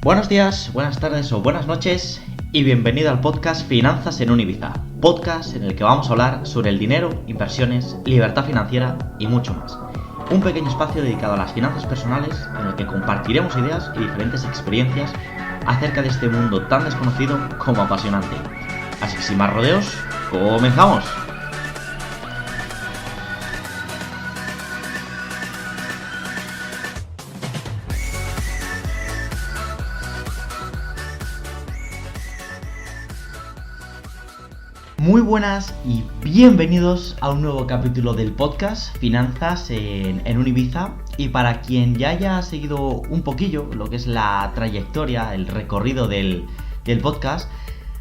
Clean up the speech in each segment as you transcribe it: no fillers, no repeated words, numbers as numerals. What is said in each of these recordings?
Buenos días, buenas tardes o buenas noches y bienvenido al podcast Finanzas en Univiza, podcast en el que vamos a hablar sobre el dinero, inversiones, libertad financiera y mucho más. Un pequeño espacio dedicado a las finanzas personales en el que compartiremos ideas y diferentes experiencias acerca de este mundo tan desconocido como apasionante. Así que sin más rodeos, ¡comenzamos! Muy buenas y bienvenidos a un nuevo capítulo del podcast Finanzas en Univiza. Y para quien ya haya seguido un poquillo lo que es la trayectoria, el recorrido del podcast,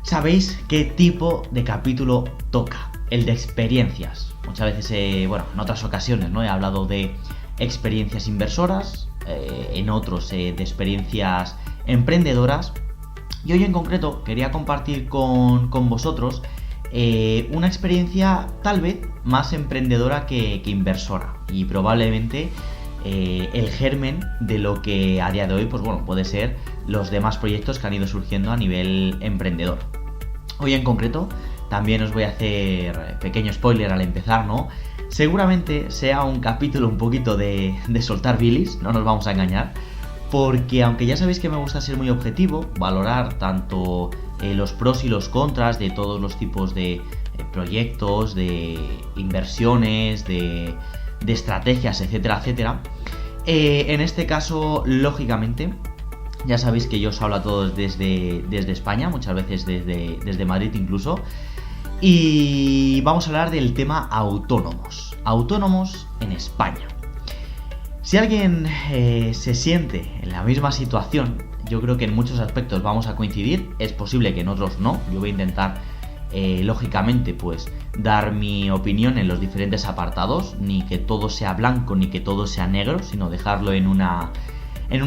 sabéis qué tipo de capítulo toca, el de experiencias. Muchas veces, en otras ocasiones, ¿no? He hablado de experiencias inversoras, en otros de experiencias emprendedoras. Y hoy en concreto quería compartir con vosotros una experiencia tal vez más emprendedora que inversora, y probablemente el germen de lo que a día de hoy puede ser los demás proyectos que han ido surgiendo a nivel emprendedor. Hoy en concreto también os voy a hacer pequeño spoiler al empezar, ¿no? Seguramente sea un capítulo un poquito de soltar bilis, no nos vamos a engañar, porque aunque ya sabéis que me gusta ser muy objetivo, valorar tanto los pros y los contras de todos los tipos de proyectos, de inversiones, de estrategias, etcétera, etcétera. En este caso, lógicamente, ya sabéis que yo os hablo a todos desde España, muchas veces desde Madrid incluso, y vamos a hablar del tema autónomos en España. Si alguien se siente en la misma situación, yo creo que en muchos aspectos vamos a coincidir. Es posible que en otros no. Yo voy a intentar, lógicamente, dar mi opinión en los diferentes apartados. Ni que todo sea blanco, ni que todo sea negro, sino dejarlo en una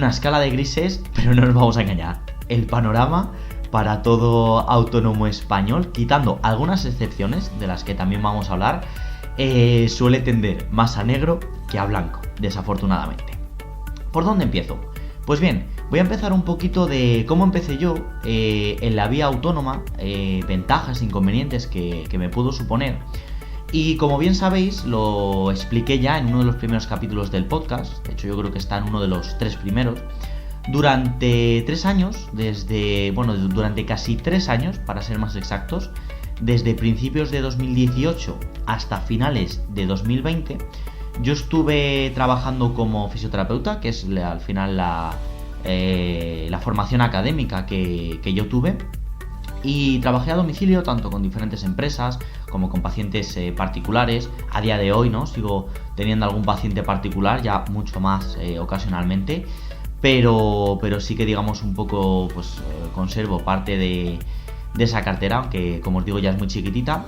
escala de grises. Pero no nos vamos a engañar. El panorama para todo autónomo español, quitando algunas excepciones de las que también vamos a hablar, suele tender más a negro que a blanco, desafortunadamente. ¿Por dónde empiezo? Pues bien, voy a empezar un poquito de cómo empecé yo en la vía autónoma, ventajas e inconvenientes que me pudo suponer. Y como bien sabéis, lo expliqué ya en uno de los primeros capítulos del podcast. De hecho, yo creo que está en uno de los 3 primeros. Durante 3 años, durante casi 3 años, para ser más exactos, desde principios de 2018 hasta finales de 2020, yo estuve trabajando como fisioterapeuta, que es al final la formación académica que yo tuve, y trabajé a domicilio tanto con diferentes empresas como con pacientes particulares. A día de hoy, ¿no? Sigo teniendo algún paciente particular, ya mucho más ocasionalmente, pero sí que digamos un poco conservo parte de esa cartera, aunque como os digo ya es muy chiquitita.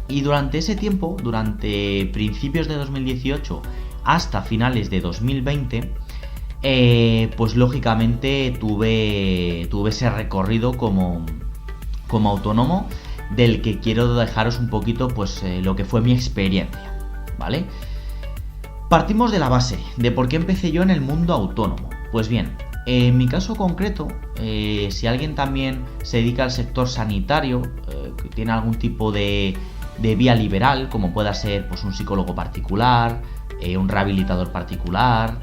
Y durante ese tiempo, durante principios de 2018 hasta finales de 2020, lógicamente tuve ese recorrido como autónomo, del que quiero dejaros un poquito lo que fue mi experiencia, ¿vale? Partimos de la base de por qué empecé yo en el mundo autónomo. Pues bien, en mi caso concreto, si alguien también se dedica al sector sanitario, que tiene algún tipo de vía liberal, como pueda ser un psicólogo particular, un rehabilitador particular,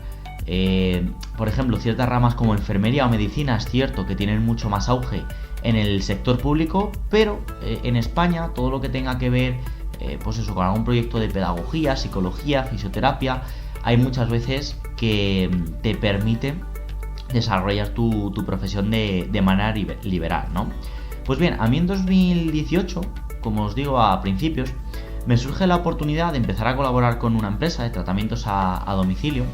por ejemplo, ciertas ramas como enfermería o medicina, es cierto que tienen mucho más auge en el sector público, pero en España todo lo que tenga que ver con algún proyecto de pedagogía, psicología, fisioterapia, hay muchas veces que te permite desarrollar tu profesión de manera liberal, ¿no? Pues bien, a mí en 2018, como os digo, a principios, me surge la oportunidad de empezar a colaborar con una empresa de tratamientos a domicilio,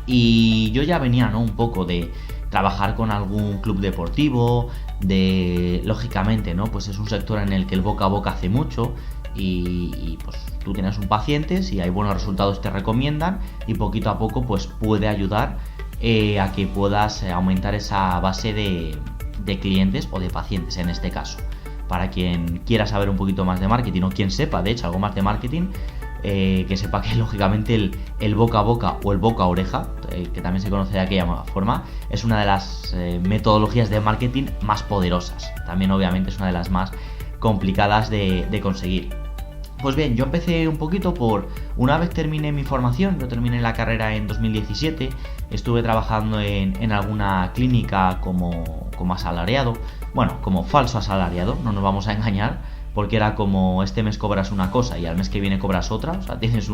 y yo ya venía, ¿no?, un poco de trabajar con algún club deportivo, lógicamente, ¿no?, es un sector en el que el boca a boca hace mucho, y tú tienes un paciente, si hay buenos resultados te recomiendan, y poquito a poco puede ayudar a que puedas aumentar esa base de clientes o de pacientes en este caso. Para quien quiera saber un poquito más de marketing, o quien sepa de hecho algo más de marketing, que sepa que lógicamente el boca a boca o el boca a oreja, que también se conoce de aquella forma, es una de las metodologías de marketing más poderosas. También obviamente es una de las más complicadas de conseguir. Pues bien, yo empecé un poquito una vez terminé mi formación, yo terminé la carrera en 2017, estuve trabajando en alguna clínica como asalariado, bueno, como falso asalariado, no nos vamos a engañar, porque era como este mes cobras una cosa y al mes que viene cobras otra, o sea, tienes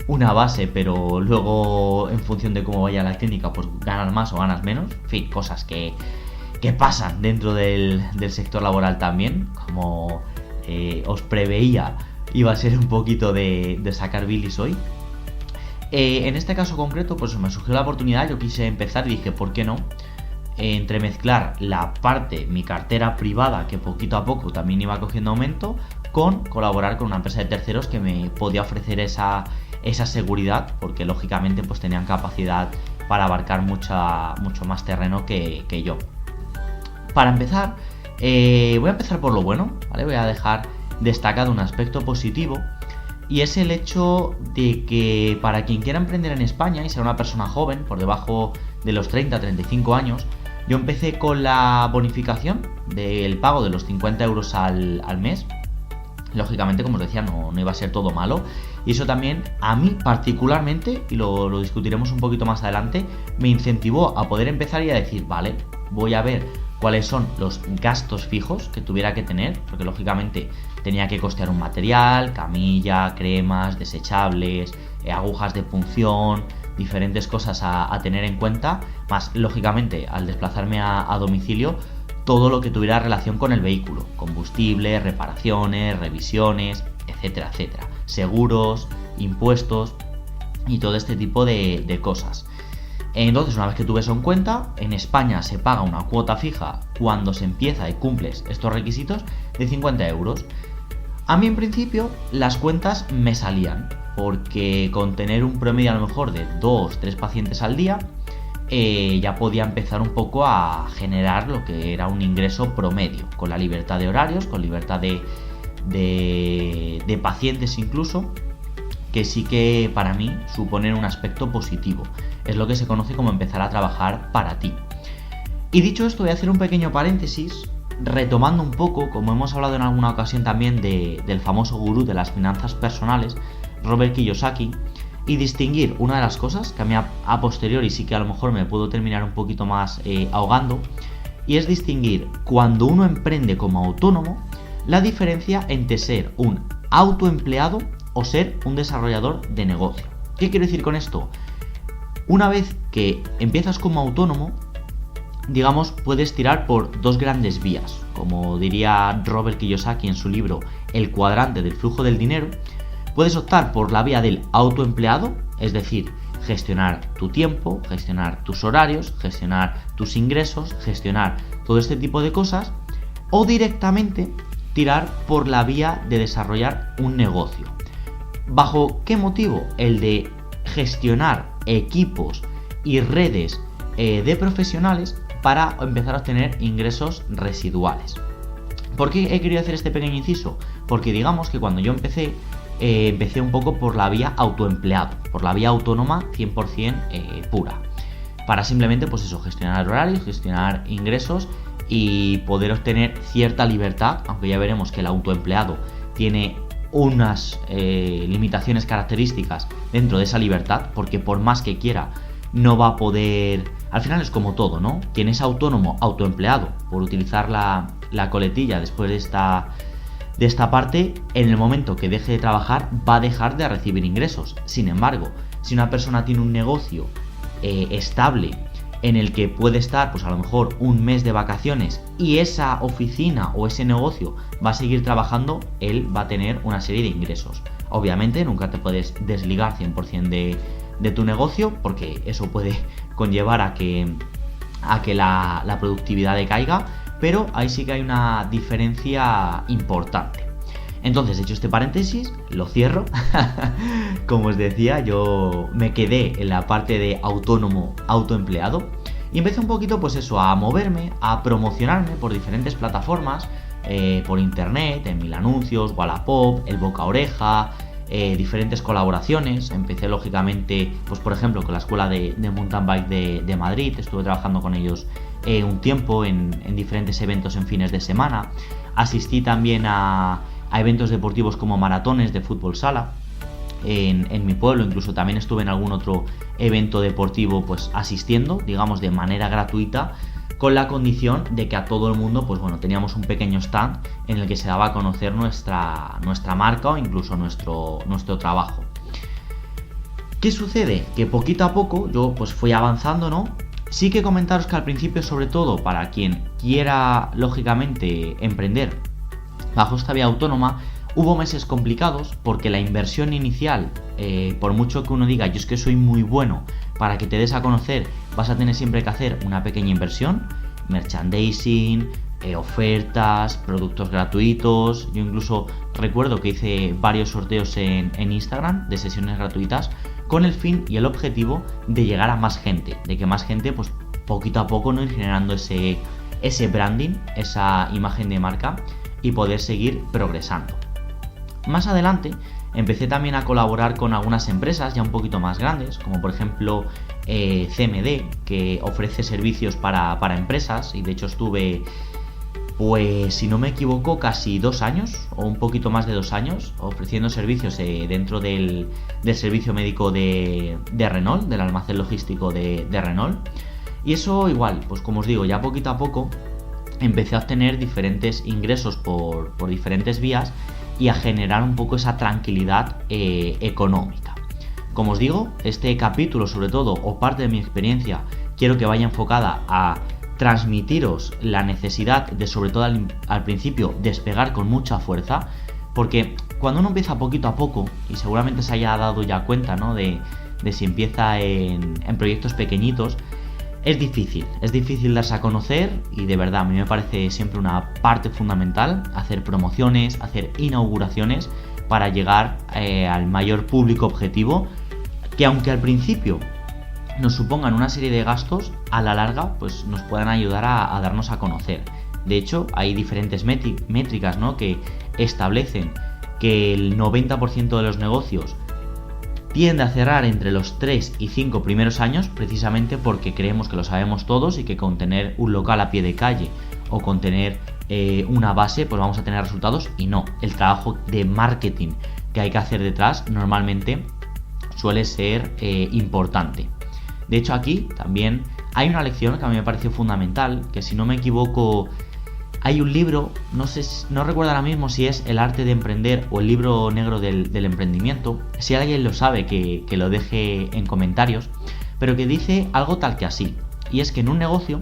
una base, pero luego en función de cómo vaya la clínica, pues ganas más o ganas menos, en fin, cosas que pasan dentro del sector laboral también, como os preveía, iba a ser un poquito de sacar bilis hoy. En este caso concreto, pues me surgió la oportunidad, yo quise empezar y dije, ¿por qué no? Entremezclar mi cartera privada, que poquito a poco también iba cogiendo aumento, con colaborar con una empresa de terceros que me podía ofrecer esa seguridad, porque lógicamente pues tenían capacidad para abarcar mucho más terreno que yo. Para empezar, voy a empezar por lo bueno, ¿vale? Voy a dejar destacado un aspecto positivo, y es el hecho de que para quien quiera emprender en España y sea una persona joven, por debajo de los 30-35 años, yo empecé con la bonificación del pago de los 50 euros al mes. Lógicamente, como os decía, no iba a ser todo malo, y eso también a mí particularmente, y lo discutiremos un poquito más adelante, me incentivó a poder empezar y a decir, vale, voy a ver cuáles son los gastos fijos que tuviera que tener, porque lógicamente tenía que costear un material, camilla, cremas, desechables, agujas de punción, diferentes cosas a tener en cuenta, más lógicamente al desplazarme a domicilio, todo lo que tuviera relación con el vehículo, combustible, reparaciones, revisiones, etcétera, etcétera, seguros, impuestos y todo este tipo de cosas. Entonces, una vez que tuve eso en cuenta, en España se paga una cuota fija cuando se empieza y cumples estos requisitos de 50 euros. A mí en principio las cuentas me salían, porque con tener un promedio a lo mejor de 2-3 pacientes al día, ya podía empezar un poco a generar lo que era un ingreso promedio, con la libertad de horarios, con libertad de pacientes incluso, que sí que para mí suponen un aspecto positivo. Es lo que se conoce como empezar a trabajar para ti. Y dicho esto, voy a hacer un pequeño paréntesis, retomando un poco, como hemos hablado en alguna ocasión también del famoso gurú de las finanzas personales, Robert Kiyosaki, y distinguir una de las cosas que a mí a posteriori sí que a lo mejor me puedo terminar un poquito más ahogando, y es distinguir cuando uno emprende como autónomo la diferencia entre ser un autoempleado o ser un desarrollador de negocio. ¿Qué quiero decir con esto? Una vez que empiezas como autónomo, digamos, puedes tirar por dos grandes vías. Como diría Robert Kiyosaki en su libro El cuadrante del flujo del dinero, puedes optar por la vía del autoempleado, es decir, gestionar tu tiempo, gestionar tus horarios, gestionar tus ingresos, gestionar todo este tipo de cosas, o directamente tirar por la vía de desarrollar un negocio. ¿Bajo qué motivo? El de gestionar equipos y redes de profesionales para empezar a obtener ingresos residuales. ¿Por qué he querido hacer este pequeño inciso? Porque digamos que cuando yo empecé un poco por la vía autoempleado, por la vía autónoma 100% pura, para simplemente pues eso, gestionar horarios, gestionar ingresos y poder obtener cierta libertad, aunque ya veremos que el autoempleado tiene unas limitaciones características dentro de esa libertad, porque por más que quiera no va a poder. Al final es como todo, ¿no? Quien es autónomo, autoempleado, por utilizar la coletilla después de esta parte, en el momento que deje de trabajar va a dejar de recibir ingresos. Sin embargo, si una persona tiene un negocio estable en el que puede estar pues a lo mejor un mes de vacaciones y esa oficina o ese negocio va a seguir trabajando, él va a tener una serie de ingresos. Obviamente nunca te puedes desligar 100% de tu negocio, porque eso puede conllevar a que la productividad decaiga, pero ahí sí que hay una diferencia importante. Entonces, hecho este paréntesis, lo cierro. Como os decía, yo me quedé en la parte de autónomo, autoempleado, y empecé un poquito pues eso, a moverme, a promocionarme por diferentes plataformas, por internet, en Mil Anuncios, Wallapop, el boca a oreja, diferentes colaboraciones. Empecé lógicamente, pues por ejemplo, con la escuela de mountain bike de Madrid. Estuve trabajando con ellos un tiempo en diferentes eventos en fines de semana. Asistí también a eventos deportivos como maratones de fútbol sala en mi pueblo. Incluso también estuve en algún otro evento deportivo pues asistiendo, digamos, de manera gratuita, con la condición de que a todo el mundo, pues bueno, teníamos un pequeño stand en el que se daba a conocer nuestra marca o incluso nuestro trabajo. ¿Qué sucede? Que poquito a poco yo pues fui avanzando, ¿no? Sí que comentaros que al principio, sobre todo para quien quiera lógicamente emprender bajo esta vía autónoma, hubo meses complicados porque la inversión inicial, por mucho que uno diga yo es que soy muy bueno, para que te des a conocer vas a tener siempre que hacer una pequeña inversión, merchandising, ofertas, productos gratuitos. Yo incluso recuerdo que hice varios sorteos en Instagram de sesiones gratuitas con el fin y el objetivo de llegar a más gente, de que más gente pues poquito a poco, ¿no?, ir generando ese branding, esa imagen de marca y poder seguir progresando. Más adelante empecé también a colaborar con algunas empresas ya un poquito más grandes, como por ejemplo CMD, que ofrece servicios para empresas, y de hecho estuve, pues si no me equivoco, casi 2 años o un poquito más de 2 años ofreciendo servicios dentro del servicio médico de Renault, del almacén logístico de Renault. Y eso igual, pues como os digo, ya poquito a poco empecé a obtener diferentes ingresos por diferentes vías y a generar un poco esa tranquilidad económica. Como os digo, este capítulo, sobre todo, o parte de mi experiencia, quiero que vaya enfocada a transmitiros la necesidad de, sobre todo al principio, despegar con mucha fuerza, porque cuando uno empieza poquito a poco, y seguramente se haya dado ya cuenta, ¿no?, de si empieza en proyectos pequeñitos, es difícil darse a conocer, y de verdad a mí me parece siempre una parte fundamental hacer promociones, hacer inauguraciones para llegar al mayor público objetivo, que aunque al principio nos supongan una serie de gastos, a la larga pues nos puedan ayudar a darnos a conocer. De hecho, hay diferentes métricas, ¿no?, que establecen que el 90% de los negocios tiende a cerrar entre los 3 y 5 primeros años, precisamente porque creemos que lo sabemos todos y que con tener un local a pie de calle o con tener una base pues vamos a tener resultados, y no. El trabajo de marketing que hay que hacer detrás normalmente suele ser importante. De hecho, aquí también hay una lección que a mí me pareció fundamental, que si no me equivoco hay un libro, no recuerdo ahora mismo si es El arte de emprender o el libro negro del emprendimiento. Si alguien lo sabe, que lo deje en comentarios, pero que dice algo tal que así, y es que en un negocio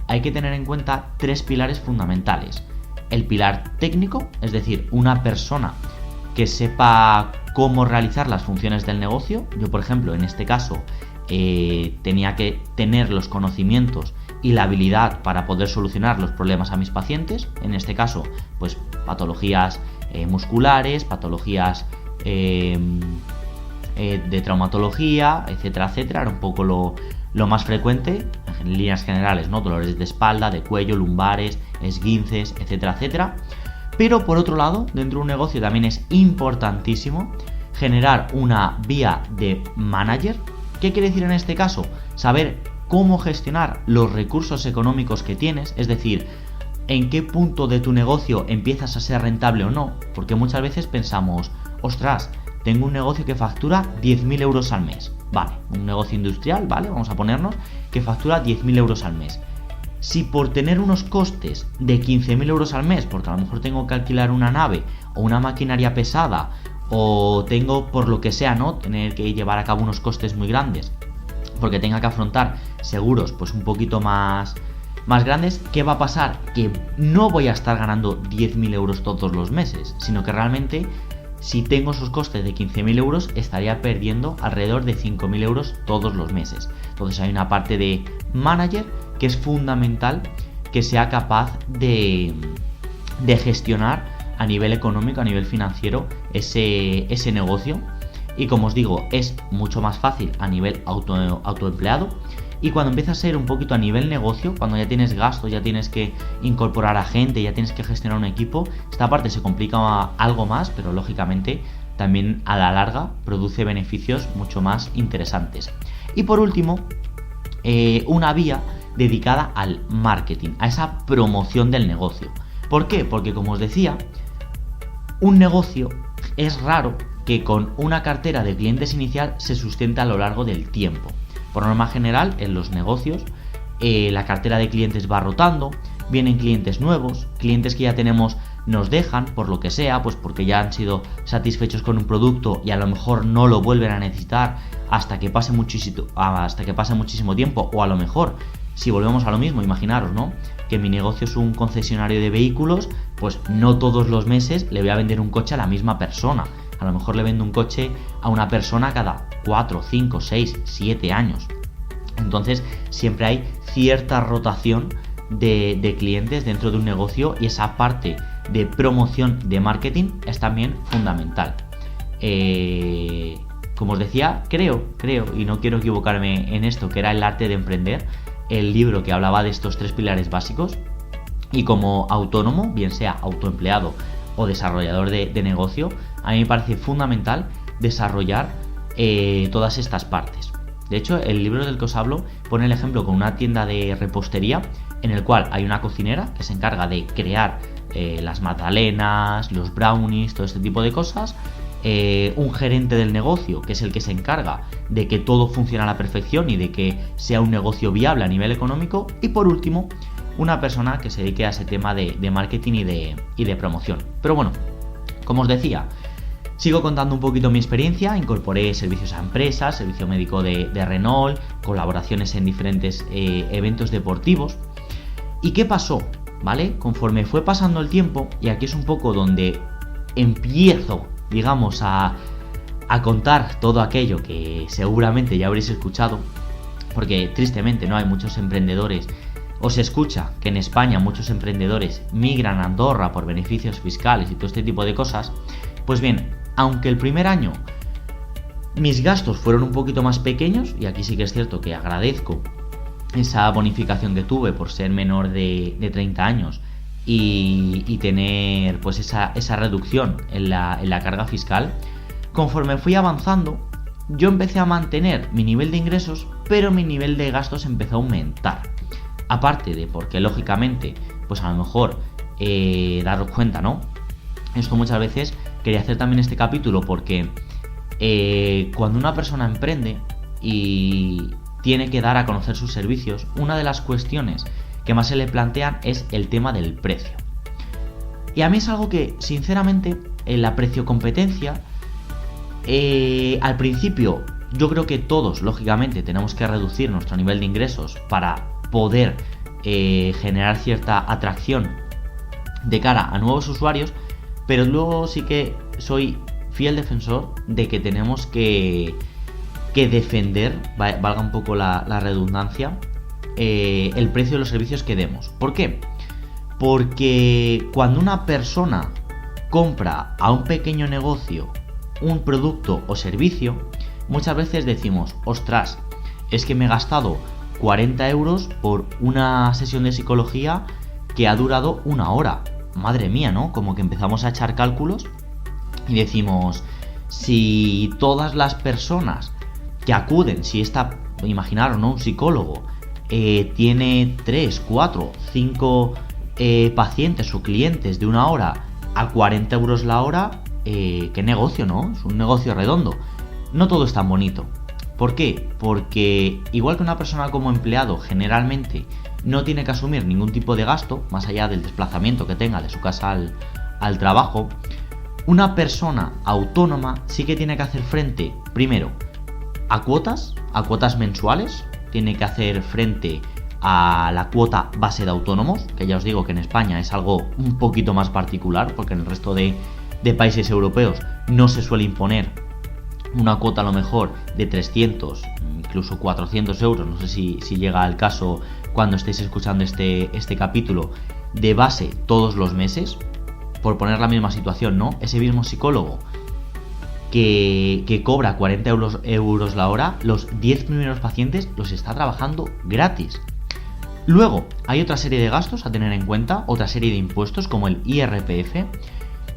hay que tener en cuenta 3 pilares fundamentales. El pilar técnico, es decir, una persona que sepa cómo realizar las funciones del negocio. Yo, por ejemplo, en este caso tenía que tener los conocimientos y la habilidad para poder solucionar los problemas a mis pacientes, en este caso pues patologías musculares, patologías de traumatología, etcétera, etcétera. Era un poco lo más frecuente en líneas generales, ¿no?, dolores de espalda, de cuello, lumbares, esguinces, etcétera, etcétera. Pero por otro lado, dentro de un negocio también es importantísimo generar una vía de manager. ¿Qué quiere decir en este caso? Saber cómo gestionar los recursos económicos que tienes, es decir, en qué punto de tu negocio empiezas a ser rentable o no, porque muchas veces pensamos, ostras, tengo un negocio que factura 10.000 euros al mes, vale, un negocio industrial, vale, vamos a ponernos, que factura 10.000 euros al mes. Si por tener unos costes de 15.000 euros al mes, porque a lo mejor tengo que alquilar una nave o una maquinaria pesada, o tengo, por lo que sea, ¿no?, tener que llevar a cabo unos costes muy grandes, porque tenga que afrontar seguros pues un poquito más grandes, ¿qué va a pasar? Que no voy a estar ganando 10.000 euros todos los meses, sino que realmente si tengo esos costes de 15.000 euros estaría perdiendo alrededor de 5.000 euros todos los meses. Entonces hay una parte de manager que es fundamental que sea capaz de gestionar a nivel económico, a nivel financiero ese negocio. Y como os digo, es mucho más fácil a nivel autoempleado, y cuando empieza a ser un poquito a nivel negocio, cuando ya tienes gastos, ya tienes que incorporar a gente, ya tienes que gestionar un equipo, esta parte se complica algo más, pero lógicamente también a la larga produce beneficios mucho más interesantes. Y por último, una vía dedicada al marketing, a esa promoción del negocio. ¿Por qué? Porque, como os decía, un negocio es raro que con una cartera de clientes inicial se sustente a lo largo del tiempo. Por norma general, en los negocios, la cartera de clientes va rotando, vienen clientes nuevos, clientes que ya tenemos nos dejan por lo que sea, pues porque ya han sido satisfechos con un producto y a lo mejor no lo vuelven a necesitar hasta que pase muchísimo tiempo, o a lo mejor, si volvemos a lo mismo, imaginaros, ¿no?, que mi negocio es un concesionario de vehículos, pues no todos los meses le voy a vender un coche a la misma persona. A lo mejor le vendo un coche a una persona cada 4, 5, 6, 7 años. Entonces siempre hay cierta rotación de clientes dentro de un negocio, y esa parte de promoción de marketing es también fundamental. Como os decía, creo, y no quiero equivocarme en esto, que era El arte de emprender, el libro que hablaba de estos 3 pilares básicos, y como autónomo, bien sea autoempleado o desarrollador de negocio, a mí me parece fundamental desarrollar todas estas partes. De hecho, el libro del que os hablo pone el ejemplo con una tienda de repostería en el cual hay una cocinera que se encarga de crear las magdalenas, los brownies, todo este tipo de cosas, un gerente del negocio que es el que se encarga de que todo funcione a la perfección y de que sea un negocio viable a nivel económico, y por último, una persona que se dedique a ese tema de marketing y de promoción. Pero bueno, como os decía, sigo contando un poquito mi experiencia. Incorporé servicios a empresas, servicio médico de Renault, colaboraciones en diferentes eventos deportivos. ¿Y qué pasó? ¿Vale? Conforme fue pasando el tiempo, y aquí es un poco donde empiezo, digamos, a contar todo aquello que seguramente ya habréis escuchado, porque tristemente no hay muchos emprendedores, o se escucha que en España muchos emprendedores migran a Andorra por beneficios fiscales y todo este tipo de cosas. Pues bien, aunque el primer año mis gastos fueron un poquito más pequeños, y aquí sí que es cierto que agradezco esa bonificación que tuve por ser menor de 30 años y tener pues esa reducción en la carga fiscal, conforme fui avanzando, yo empecé a mantener mi nivel de ingresos, pero mi nivel de gastos empezó a aumentar. Aparte de porque, lógicamente, pues a lo mejor daros cuenta, ¿no? Esto muchas veces quería hacer también este capítulo porque cuando una persona emprende y tiene que dar a conocer sus servicios, una de las cuestiones que más se le plantean es el tema del precio. Y a mí es algo que, sinceramente, en la precio-competencia, al principio, yo creo que todos, lógicamente, tenemos que reducir nuestro nivel de ingresos para poder generar cierta atracción de cara a nuevos usuarios, pero luego sí que soy fiel defensor de que tenemos que defender, valga un poco la redundancia, el precio de los servicios que demos. ¿Por qué? Porque cuando una persona compra a un pequeño negocio un producto o servicio, muchas veces decimos, ostras, es que me he gastado 40 euros por una sesión de psicología que ha durado 1 hora. Madre mía, ¿no? Como que empezamos a echar cálculos y decimos, si todas las personas que acuden, imaginaros, ¿no?, un psicólogo tiene 3, 4, 5 pacientes o clientes de 1 hora a 40 euros la hora, qué negocio, ¿no? Es un negocio redondo. No todo es tan bonito. ¿Por qué? Porque igual que una persona como empleado generalmente no tiene que asumir ningún tipo de gasto, más allá del desplazamiento que tenga de su casa al trabajo, una persona autónoma sí que tiene que hacer frente, primero, a cuotas mensuales, tiene que hacer frente a la cuota base de autónomos, que ya os digo que en España es algo un poquito más particular, porque en el resto de países europeos no se suele imponer una cuota a lo mejor de 300, incluso 400 euros, no sé si llega al caso cuando estéis escuchando este capítulo, de base todos los meses, por poner la misma situación, ¿no? Ese mismo psicólogo que cobra 40 euros la hora, los 10 primeros pacientes los está trabajando gratis. Luego, hay otra serie de gastos a tener en cuenta, otra serie de impuestos como el IRPF,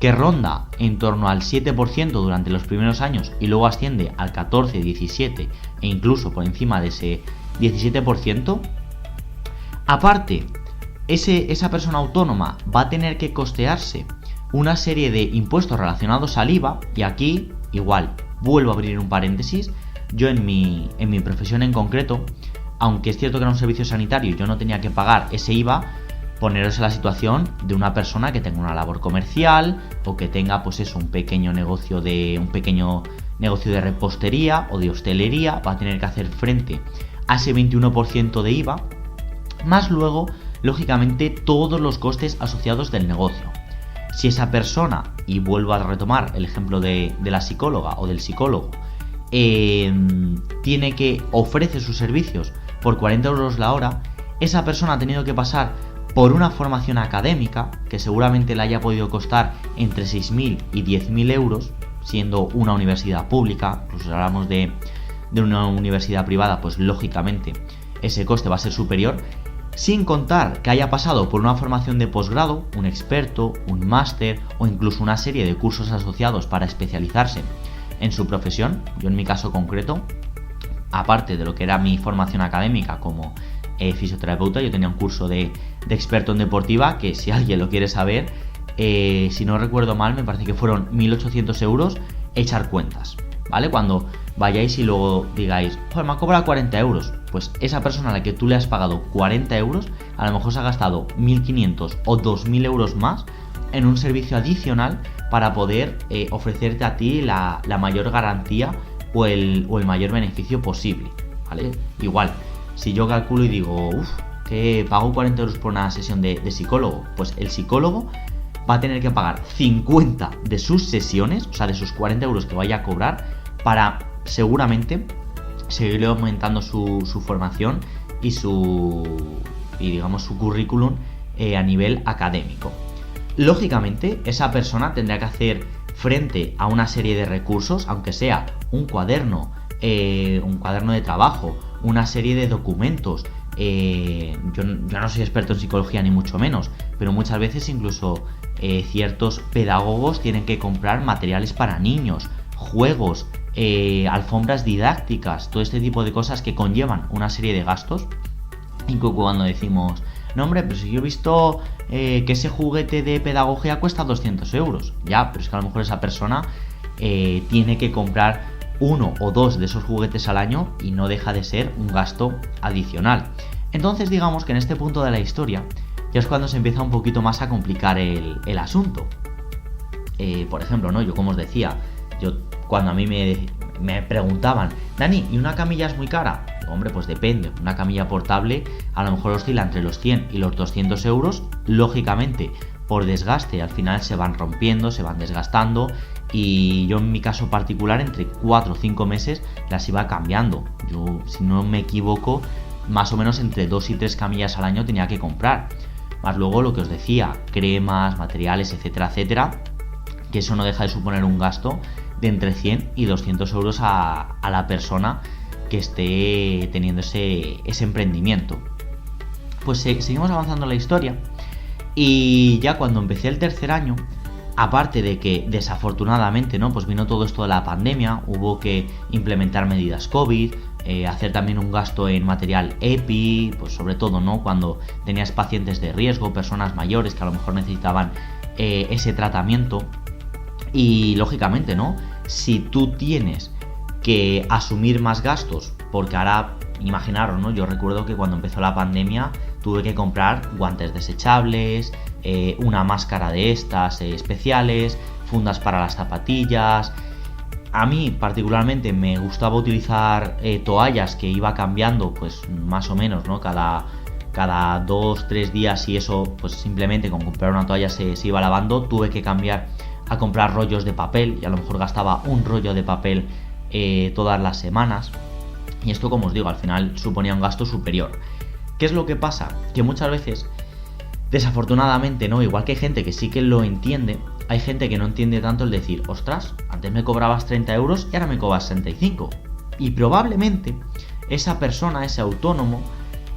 que ronda en torno al 7% durante los primeros años y luego asciende al 14, 17 e incluso por encima de ese 17%, aparte, esa persona autónoma va a tener que costearse una serie de impuestos relacionados al IVA, y aquí, igual, vuelvo a abrir un paréntesis, yo en mi profesión en concreto, aunque es cierto que era un servicio sanitario y yo no tenía que pagar ese IVA, poneros en la situación de una persona que tenga una labor comercial o que tenga pues eso, un pequeño negocio de repostería o de hostelería, va a tener que hacer frente a ese 21% de IVA, más luego, lógicamente, todos los costes asociados del negocio. Si esa persona, y vuelvo a retomar el ejemplo de la psicóloga o del psicólogo, ofrece sus servicios por 40 euros la hora, esa persona ha tenido que pasar por una formación académica que seguramente le haya podido costar entre 6.000 y 10.000 euros, siendo una universidad pública. Pues si hablamos de una universidad privada, pues lógicamente ese coste va a ser superior, sin contar que haya pasado por una formación de posgrado, un experto, un máster o incluso una serie de cursos asociados para especializarse en su profesión. Yo en mi caso concreto, aparte de lo que era mi formación académica como fisioterapeuta, yo tenía un curso de experto en deportiva que, si alguien lo quiere saber, si no recuerdo mal, me parece que fueron 1.800 euros echar cuentas, ¿vale? Cuando vayáis y luego digáis, joder, me ha cobrado 40 euros, pues esa persona a la que tú le has pagado 40 euros, a lo mejor se ha gastado 1.500 o 2.000 euros más en un servicio adicional para poder ofrecerte a ti la mayor garantía o el mayor beneficio posible, ¿vale? Igual, si yo calculo y digo, que pago 40 euros por una sesión de psicólogo, pues el psicólogo va a tener que pagar 50 de sus sesiones, o sea, de sus 40 euros que vaya a cobrar, para seguramente seguirle aumentando su formación y digamos su currículum a nivel académico. Lógicamente, esa persona tendrá que hacer frente a una serie de recursos, aunque sea un cuaderno de trabajo, una serie de documentos. Yo no soy experto en psicología ni mucho menos, pero muchas veces incluso ciertos pedagogos tienen que comprar materiales para niños, juegos, alfombras didácticas, todo este tipo de cosas que conllevan una serie de gastos. Y cuando decimos, no hombre, pero si yo he visto que ese juguete de pedagogía cuesta 200 euros, ya, pero es que a lo mejor esa persona tiene que comprar uno o dos de esos juguetes al año y no deja de ser un gasto adicional. Entonces digamos que en este punto de la historia ya es cuando se empieza un poquito más a complicar el asunto. Por ejemplo, ¿no? Yo, como os decía, cuando a mí me preguntaban, Dani, ¿y una camilla es muy cara? Hombre, pues depende. Una camilla portable a lo mejor oscila entre los 100 y los 200 euros. Lógicamente, por desgaste, al final se van rompiendo, se van desgastando. Y yo en mi caso particular, entre 4 o 5 meses las iba cambiando. Yo, si no me equivoco, más o menos entre 2 y 3 camillas al año tenía que comprar. Más luego lo que os decía, cremas, materiales, etcétera, etcétera, que eso no deja de suponer un gasto de entre 100 y 200 euros a la persona que esté teniendo ese emprendimiento. Pues seguimos avanzando en la historia, y ya cuando empecé el tercer año, aparte de que desafortunadamente, ¿no?, pues vino todo esto de la pandemia, hubo que implementar medidas COVID, hacer también un gasto en material EPI, pues sobre todo, ¿no?, cuando tenías pacientes de riesgo, personas mayores que a lo mejor necesitaban ese tratamiento. Y lógicamente, ¿no?, si tú tienes que asumir más gastos, porque ahora, imaginaros, ¿no?, yo recuerdo que cuando empezó la pandemia tuve que comprar guantes desechables, una máscara de estas especiales, fundas para las zapatillas. A mí particularmente me gustaba utilizar toallas que iba cambiando, pues más o menos, ¿no?, cada 2-3 días, y eso pues simplemente con comprar una toalla se iba lavando. Tuve que cambiar a comprar rollos de papel, y a lo mejor gastaba un rollo de papel todas las semanas, y esto, como os digo, al final suponía un gasto superior. ¿Qué es lo que pasa? Que muchas veces, desafortunadamente, ¿no?, igual que hay gente que sí que lo entiende, hay gente que no entiende tanto el decir, ostras, antes me cobrabas 30 euros y ahora me cobras 65. Y probablemente esa persona, ese autónomo,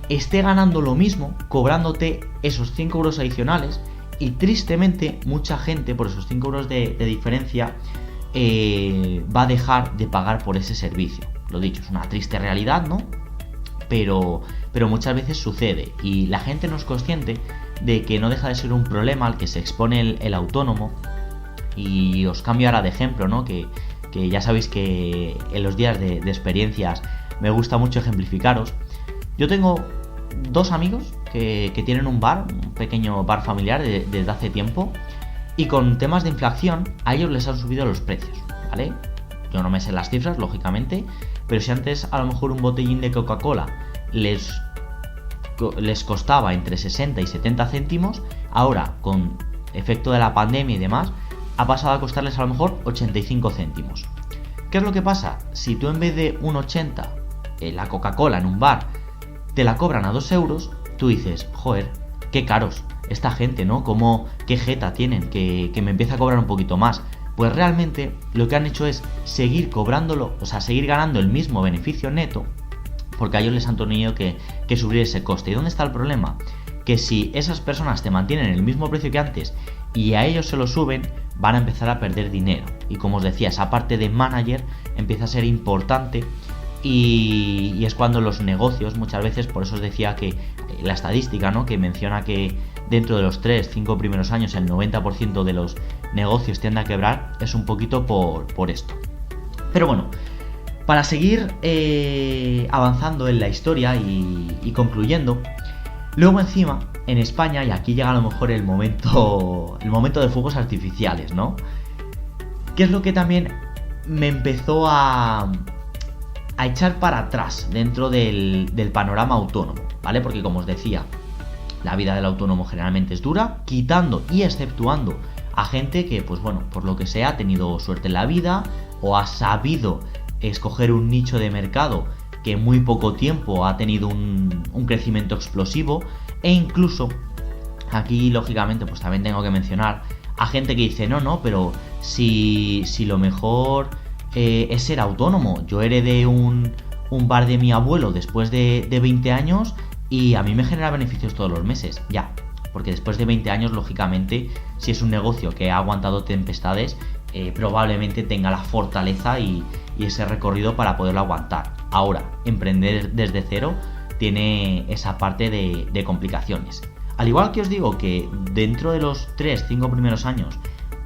esté ganando lo mismo, cobrándote esos 5 euros adicionales, Y tristemente mucha gente por esos 5 euros de diferencia va a dejar de pagar por ese servicio. Lo dicho, es una triste realidad, ¿no? Pero muchas veces sucede y la gente no es consciente de que no deja de ser un problema al que se expone el autónomo. Y os cambio ahora de ejemplo, ¿no? Que ya sabéis que en los días de experiencias me gusta mucho ejemplificaros. Yo tengo 2 amigos que tienen un bar, un pequeño bar familiar desde hace tiempo, y con temas de inflación a ellos les han subido los precios, ¿vale? Yo no me sé las cifras, lógicamente, pero si antes a lo mejor un botellín de Coca-Cola les costaba entre 60 y 70 céntimos, ahora con efecto de la pandemia y demás, ha pasado a costarles a lo mejor 85 céntimos. ¿Qué es lo que pasa? Si tú en vez de 1,80 la Coca-Cola en un bar te la cobran a 2 euros, tú dices, joder, qué caros esta gente, ¿no? ¿Qué jeta tienen? Que me empieza a cobrar un poquito más. Pues realmente lo que han hecho es seguir cobrándolo, o sea, seguir ganando el mismo beneficio neto, porque a ellos les han tenido que subir ese coste. ¿Y dónde está el problema? Que si esas personas te mantienen el mismo precio que antes y a ellos se lo suben, van a empezar a perder dinero. Y como os decía, esa parte de manager empieza a ser importante y es cuando los negocios, muchas veces, por eso os decía que la estadística, ¿no? Que menciona que dentro de los 3-5 primeros años el 90% de los negocios tienden a quebrar, es un poquito por esto. Pero bueno, para seguir avanzando en la historia y concluyendo, luego encima, en España, y aquí llega a lo mejor el momento de fuegos artificiales, ¿no? ¿Qué es lo que también me empezó a echar para atrás dentro del panorama autónomo, ¿vale? Porque como os decía, la vida del autónomo generalmente es dura, quitando y exceptuando a gente que, pues bueno, por lo que sea, ha tenido suerte en la vida o ha sabido escoger un nicho de mercado que en muy poco tiempo ha tenido un crecimiento explosivo, e incluso aquí lógicamente pues también tengo que mencionar a gente que dice no, pero si lo mejor es ser autónomo. Yo heredé un bar de mi abuelo después de 20 años y a mí me genera beneficios todos los meses. Ya, porque después de 20 años, lógicamente, si es un negocio que ha aguantado tempestades, probablemente tenga la fortaleza y ese recorrido para poderlo aguantar. Ahora, emprender desde cero tiene esa parte de complicaciones. Al igual que os digo que dentro de los 3-5 primeros años,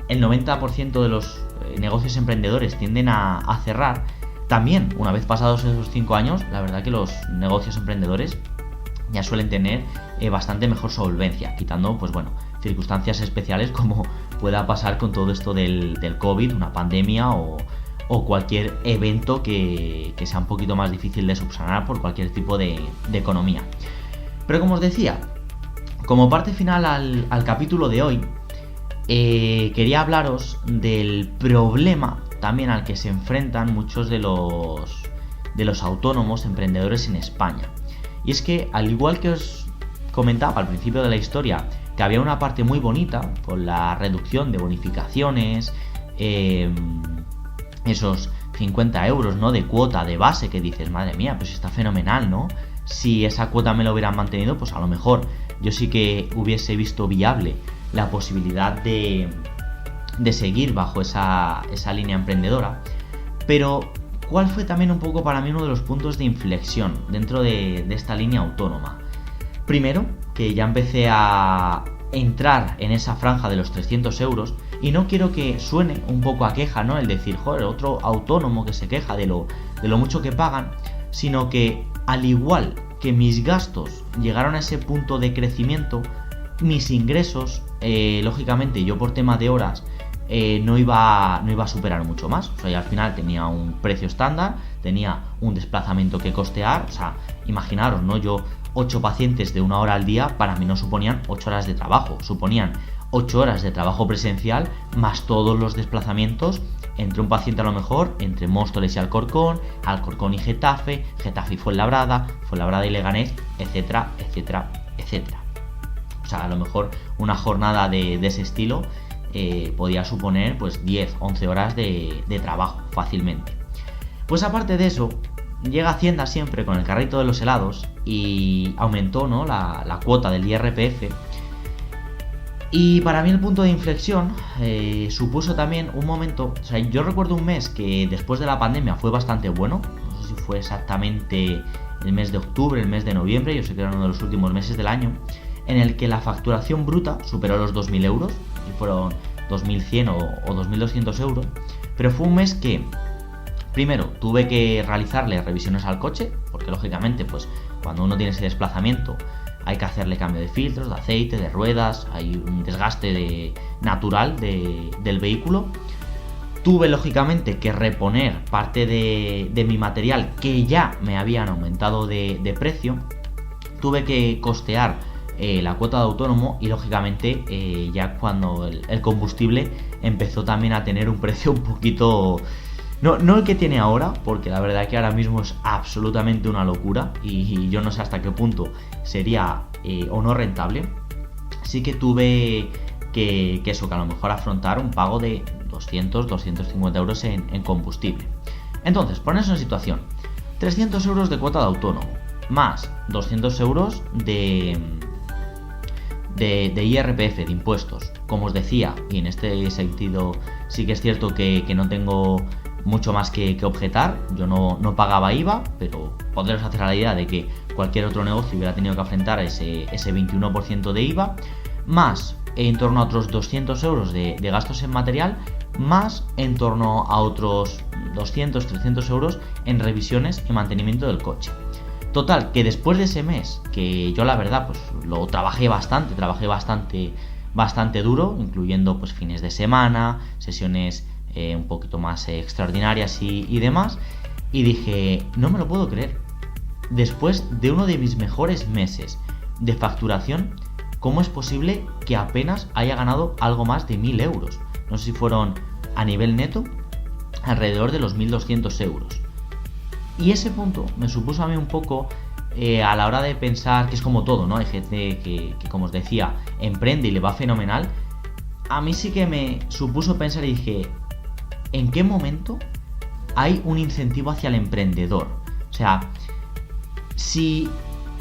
el 90% de los negocios emprendedores tienden a cerrar, también una vez pasados esos 5 años, la verdad que los negocios emprendedores ya suelen tener bastante mejor solvencia, quitando, pues bueno, circunstancias especiales como pueda pasar con todo esto del COVID, una pandemia o cualquier evento que sea un poquito más difícil de subsanar por cualquier tipo de economía. Pero como os decía, como parte final al capítulo de hoy, quería hablaros del problema también al que se enfrentan muchos de los autónomos emprendedores en España. Y es que, al igual que os comentaba al principio de la historia, que había una parte muy bonita con la reducción de bonificaciones, esos 50 euros, ¿no?, de cuota de base, que dices, madre mía, pues está fenomenal, ¿no? Si esa cuota me lo hubieran mantenido, pues a lo mejor yo sí que hubiese visto viable la posibilidad de seguir bajo esa línea emprendedora. Pero ¿cuál fue también un poco para mí uno de los puntos de inflexión dentro de esta línea autónoma? Primero, que ya empecé a entrar en esa franja de los 300 euros, y no quiero que suene un poco a queja, ¿no?, el decir, joder, otro autónomo que se queja de lo mucho que pagan, sino que al igual que mis gastos llegaron a ese punto de crecimiento, mis ingresos, lógicamente yo por tema de horas, no iba a superar mucho más. O sea, yo al final tenía un precio estándar, tenía un desplazamiento que costear. O sea, imaginaros, ¿no? Yo 8 pacientes de 1 hora al día para mí no suponían 8 horas de trabajo, suponían 8 horas de trabajo presencial más todos los desplazamientos entre un paciente, a lo mejor entre Móstoles y Alcorcón y Getafe y Fuenlabrada y Leganés, etcétera, etcétera, etcétera. O sea, a lo mejor una jornada de ese estilo podía suponer pues 10-11 horas de trabajo fácilmente. Pues aparte de eso, llega Hacienda siempre con el carrito de los helados y aumentó, ¿no?, la cuota del IRPF. Y para mí el punto de inflexión supuso también un momento, o sea, yo recuerdo un mes que después de la pandemia fue bastante bueno, no sé si fue exactamente el mes de octubre, el mes de noviembre, yo sé que era uno de los últimos meses del año, en el que la facturación bruta superó los 2.000 euros, y fueron 2.100 o 2.200 euros, pero fue un mes que, primero, tuve que realizarle revisiones al coche, porque lógicamente, pues cuando uno tiene ese desplazamiento, hay que hacerle cambio de filtros, de aceite, de ruedas, hay un desgaste natural del vehículo. Tuve lógicamente que reponer parte de mi material que ya me habían aumentado de precio. Tuve que costear la cuota de autónomo y lógicamente ya cuando el combustible empezó también a tener un precio un poquito... No el que tiene ahora, porque la verdad que ahora mismo es absolutamente una locura y yo no sé hasta qué punto sería o no rentable. Sí que tuve que a lo mejor afrontar un pago de 200-250 euros en combustible. Entonces, ponerse en situación, 300 euros de cuota de autónomo, más 200 euros de IRPF, de impuestos. Como os decía, y en este sentido sí que es cierto que no tengo mucho más que objetar, yo no pagaba IVA, pero podréis hacer a la idea de que cualquier otro negocio hubiera tenido que afrontar ese 21% de IVA, más en torno a otros 200 euros de gastos en material, más en torno a otros 200-300 euros en revisiones y mantenimiento del coche. Total, que después de ese mes, que yo la verdad pues lo trabajé bastante duro, incluyendo pues fines de semana, sesiones un poquito más extraordinarias y demás, y dije, no me lo puedo creer, después de uno de mis mejores meses de facturación, ¿cómo es posible que apenas haya ganado algo más de 1.000 euros? No sé si fueron a nivel neto alrededor de los 1.200 euros. Y ese punto me supuso a mí un poco a la hora de pensar, que es como todo, ¿no? Hay gente que como os decía, emprende y le va fenomenal. A mí sí que me supuso pensar y dije, ¿en qué momento hay un incentivo hacia el emprendedor? O sea, si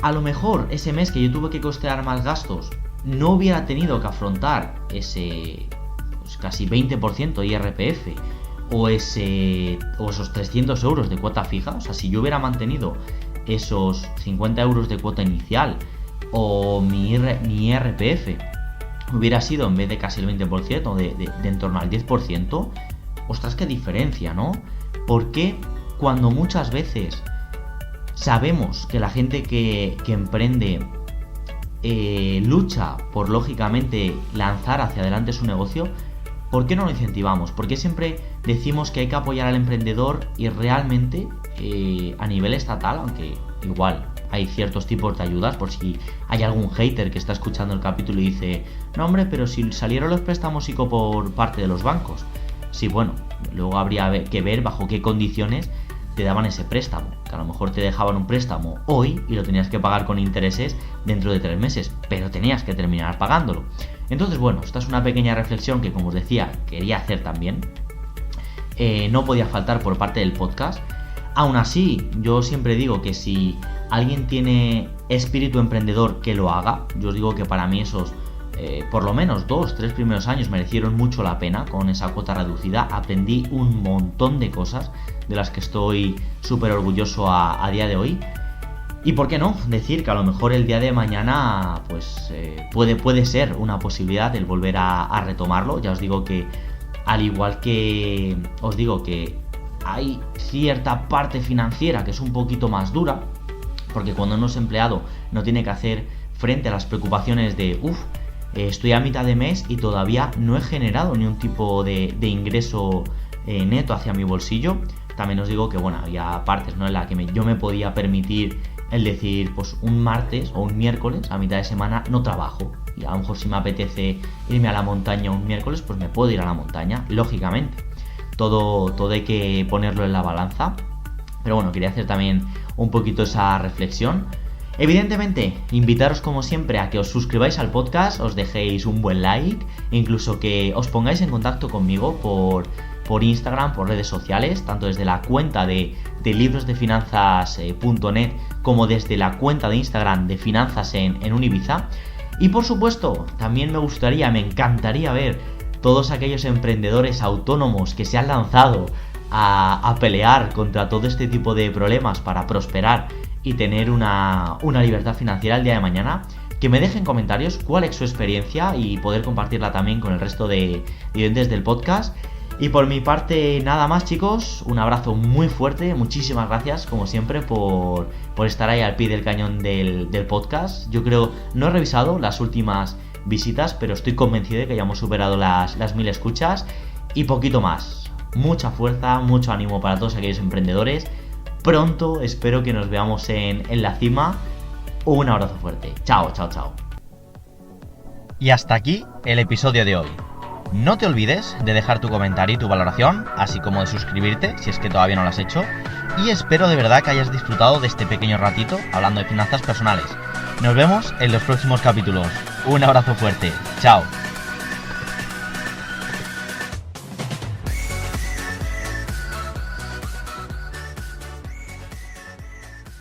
a lo mejor ese mes que yo tuve que costear más gastos no hubiera tenido que afrontar ese pues casi 20% IRPF o esos 300 euros de cuota fija, o sea, si yo hubiera mantenido esos 50 euros de cuota inicial o mi IRPF hubiera sido en vez de casi el 20%, de en torno al 10%, ostras, qué diferencia, ¿no? Porque cuando muchas veces sabemos que la gente que emprende lucha por, lógicamente, lanzar hacia adelante su negocio, ¿por qué no lo incentivamos? ¿Por qué siempre decimos que hay que apoyar al emprendedor y realmente a nivel estatal, aunque igual hay ciertos tipos de ayudas, por si hay algún hater que está escuchando el capítulo y dice, no hombre, pero si salieron los préstamos ICO por parte de los bancos? Sí, bueno, luego habría que ver bajo qué condiciones te daban ese préstamo, que a lo mejor te dejaban un préstamo hoy y lo tenías que pagar con intereses dentro de 3 meses, pero tenías que terminar pagándolo. Entonces, bueno, esta es una pequeña reflexión que, como os decía, quería hacer también. No podía faltar por parte del podcast. Aún así, yo siempre digo que si alguien tiene espíritu emprendedor, que lo haga. Yo os digo que para mí esos por lo menos 2-3 primeros años merecieron mucho la pena con esa cuota reducida. Aprendí un montón de cosas de las que estoy súper orgulloso a día de hoy. Y por qué no decir que a lo mejor el día de mañana pues puede ser una posibilidad el volver a retomarlo. Ya os digo que al igual que os digo que hay cierta parte financiera que es un poquito más dura, porque cuando uno es empleado no tiene que hacer frente a las preocupaciones de estoy a mitad de mes y todavía no he generado ni un tipo de ingreso neto hacia mi bolsillo. También os digo que bueno, había partes, ¿no?, en la que yo me podía permitir el decir, pues un martes o un miércoles a mitad de semana no trabajo, y a lo mejor si me apetece irme a la montaña un miércoles, pues me puedo ir a la montaña, lógicamente. Todo hay que ponerlo en la balanza. Pero bueno, quería hacer también un poquito esa reflexión. Evidentemente, invitaros como siempre a que os suscribáis al podcast, os dejéis un buen like, incluso que os pongáis en contacto conmigo por Instagram, por redes sociales, tanto desde la cuenta de librosdefinanzas.net como desde la cuenta de Instagram de finanzas en Univiza. Y por supuesto, también me encantaría ver todos aquellos emprendedores autónomos que se han lanzado a pelear contra todo este tipo de problemas para prosperar y tener una libertad financiera el día de mañana. Que me dejen comentarios cuál es su experiencia y poder compartirla también con el resto de oyentes del podcast. Y por mi parte nada más, chicos, un abrazo muy fuerte, muchísimas gracias como siempre por estar ahí al pie del cañón del podcast. Yo creo, no he revisado las últimas visitas, pero estoy convencido de que ya hemos superado las 1000 escuchas y poquito más. Mucha fuerza, mucho ánimo para todos aquellos emprendedores. Pronto espero que nos veamos en la cima. Un abrazo fuerte. Chao, chao, chao. Y hasta aquí el episodio de hoy. No te olvides de dejar tu comentario y tu valoración, así como de suscribirte si es que todavía no lo has hecho. Y espero de verdad que hayas disfrutado de este pequeño ratito hablando de finanzas personales. Nos vemos en los próximos capítulos. Un abrazo fuerte. Chao.